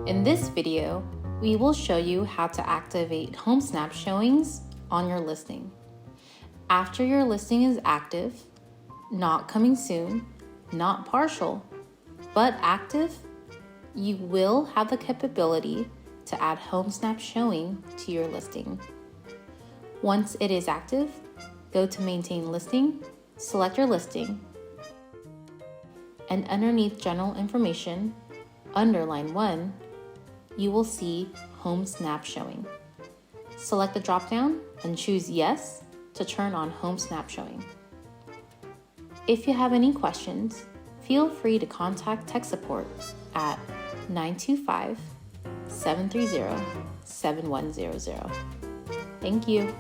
In this video, we will show you how to activate Homesnap Showings on your listing. After your listing is active, not coming soon, not partial, but active, you will have the capability to add Homesnap Showing to your listing. Once it is active, go to Maintain Listing, select your listing, and underneath General Information, under line 1, you will see Homesnap Showing. Select the drop-down and choose Yes to turn on Homesnap Showing. If you have any questions, feel free to contact tech support at 925-730-7100. Thank you.